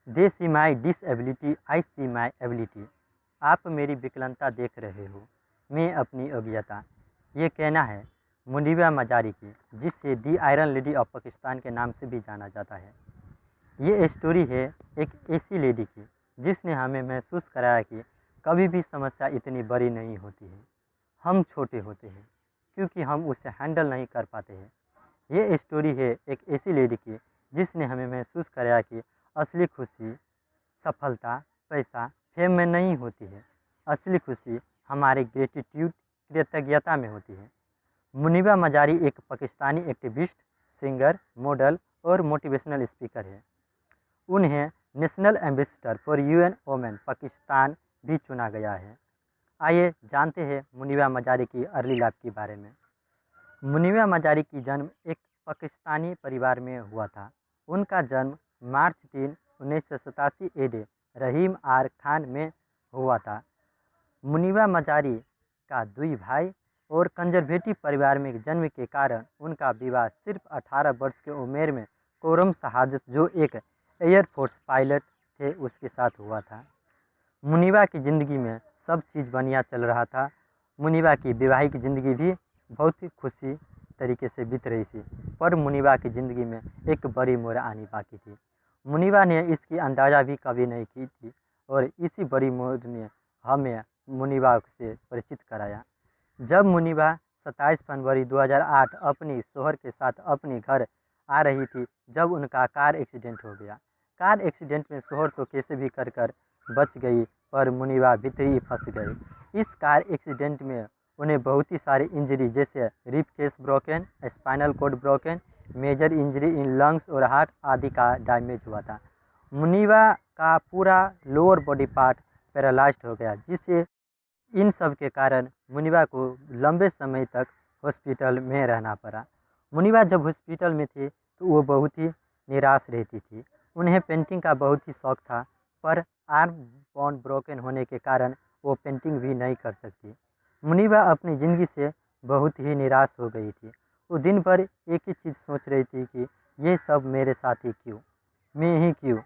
They C my disability, I C my ability. आप मेरी विकलता देख रहे हो, मैं अपनी योग्यता। ये कहना है मुनीबा मजारी की, जिसे दी आयरन लेडी ऑफ पाकिस्तान के नाम से भी जाना जाता है। ये स्टोरी है एक ऐसी लेडी की जिसने हमें महसूस कराया कि कभी भी समस्या इतनी बड़ी नहीं होती है। हम छोटे होते हैं क्योंकि हम उसे हैंडल नहीं कर पाते हैं। ये स्टोरी है एक ऐसी लेडी की जिसने हमें महसूस कराया कि असली खुशी सफलता, पैसा, फेम में नहीं होती है। असली खुशी हमारे ग्रेटिट्यूड, कृतज्ञता में होती है। मुनीबा मजारी एक पाकिस्तानी एक्टिविस्ट, सिंगर, मॉडल और मोटिवेशनल स्पीकर है। उन्हें national ambassador for UN women Pakistan भी चुना गया है। आइए जानते हैं मुनीबा मजारी की अर्ली लाइफ के बारे में। मुनीबा मजारी की जन्म एक पाकिस्तानी परिवार में हुआ था। उनका जन्म मार्च 3, 1987 एडे रहीम आर खान में हुआ था। मुनीबा मजारी का 2 भाई और कंजर्वेटिव परिवार में जन्म के कारण उनका विवाह सिर्फ 18 वर्ष की उम्र में कोरम शहादत, जो एक एयरफोर्स पायलट थे, उसके साथ हुआ था। मुनीबा की ज़िंदगी में सब चीज़ बढ़िया चल रहा था। मुनीबा की वैवाहिक ज़िंदगी भी बहुत ही खुशी तरीके से बीत रही थी, पर मुनीबा की ज़िंदगी में एक बड़ी मोड़ आनी बाकी थी। मुनीबा ने इसकी अंदाज़ा भी कभी नहीं की थी और इसी बड़ी मोड़ ने हमें मुनीबा से परिचित कराया। जब मुनीबा 27 फरवरी 2008 अपनी शौहर के साथ अपने घर आ रही थी, जब उनका कार एक्सीडेंट हो गया। कार एक्सीडेंट में शौहर तो कैसे भी कर बच गई, पर मुनीबा भीतर ही फंस गई। इस कार एक्सीडेंट में उन्हें बहुत ही सारी इंजरी, जैसे rib cage broken, spinal cord broken, major injury in lungs और हार्ट आदि का डैमेज हुआ था। मुनीबा का पूरा लोअर बॉडी पार्ट पैरालाइज्ड हो गया, जिससे इन सब के कारण मुनीबा को लंबे समय तक हॉस्पिटल में रहना पड़ा। मुनीबा जब हॉस्पिटल में थे तो वो बहुत ही निराश रहती थी। उन्हें पेंटिंग का बहुत ही शौक था, पर आर्म बोन ब्रोकन होने के कारण वो पेंटिंग भी नहीं कर सकती। मुनीबा अपनी ज़िंदगी से बहुत ही निराश हो गई थी। वो दिन भर एक ही चीज़ सोच रही थी कि ये सब मेरे साथ ही क्यों, मैं ही क्यों।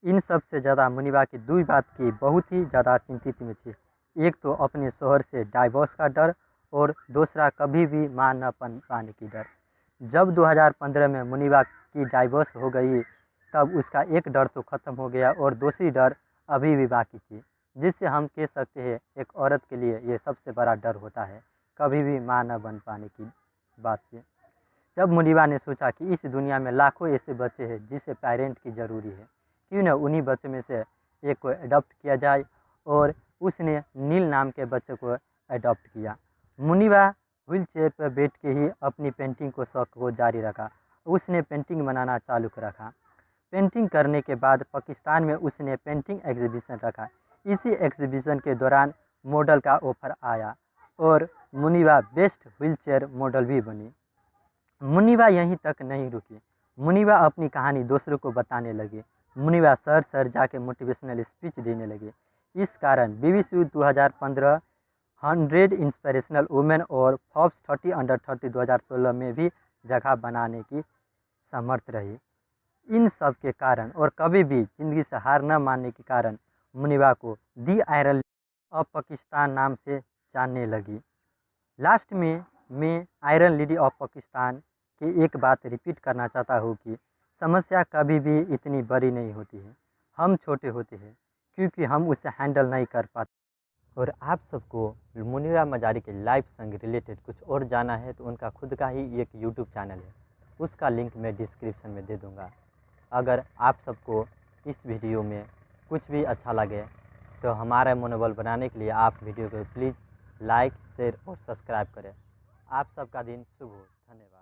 इन सब से ज़्यादा मुनीबा की 2 बात की बहुत ही ज़्यादा चिंतित में थी। एक तो अपने शौहर से डाइवोर्स का डर और दूसरा कभी भी मां न पाने की डर। जब 2015 में मुनीबा की डाइवोर्स हो गई, तब उसका एक डर तो ख़त्म हो गया और दूसरी डर अभी भी बाकी थी, जिससे हम कह सकते हैं एक औरत के लिए ये सबसे बड़ा डर होता है, कभी भी मां न बन पाने की बात से। जब मुनीबा ने सोचा कि इस दुनिया में लाखों ऐसे बच्चे हैं जिसे पेरेंट की ज़रूरी है, क्यों न उन्हीं बच्चों में से एक को अडॉप्ट किया जाए, और उसने नील नाम के बच्चे को अडॉप्ट किया। मुनीबा व्हील चेयर पर बैठ के ही अपनी पेंटिंग को शौक को जारी रखा। उसने पेंटिंग बनाना चालू रखा। पेंटिंग करने के बाद पाकिस्तान में उसने पेंटिंग एग्जीबिशन रखा। इसी एग्जीबिशन के दौरान मॉडल का ऑफर आया और Muniba best wheelchair model भी बनी। मुनीबा यहीं तक नहीं रुकी। मुनीबा अपनी कहानी दूसरों को बताने लगे। मुनीबा शहर शहर जाके मोटिवेशनल स्पीच देने लगे। इस कारण BBC 2015 100 इंस्पिरेशनल वुमेन और फोर्ब्स 30 अंडर 30 2016 में भी जगह बनाने की समर्थ रही। इन सब के कारण और कभी भी ज़िंदगी से हार न मानने के कारण मुनीबा को दी आयरन ऑफ पाकिस्तान नाम से जानने लगी। लास्ट में मैं आयरन लेडी ऑफ पाकिस्तान की एक बात रिपीट करना चाहता हूँ कि समस्या कभी भी इतनी बड़ी नहीं होती है। हम छोटे होते हैं क्योंकि हम उसे हैंडल नहीं कर पाते। और आप सबको मुनीबा मजारी के लाइफ संग रिलेटेड कुछ और जाना है तो उनका खुद का ही एक यूट्यूब चैनल है, उसका लिंक मैं डिस्क्रिप्शन में दे दूँगा। अगर आप सबको इस वीडियो में कुछ भी अच्छा लगे तो हमारा मनोबल बनाने के लिए आप वीडियो को प्लीज़ लाइक, शेयर और सब्सक्राइब करें। आप सबका दिन शुभ हो। धन्यवाद।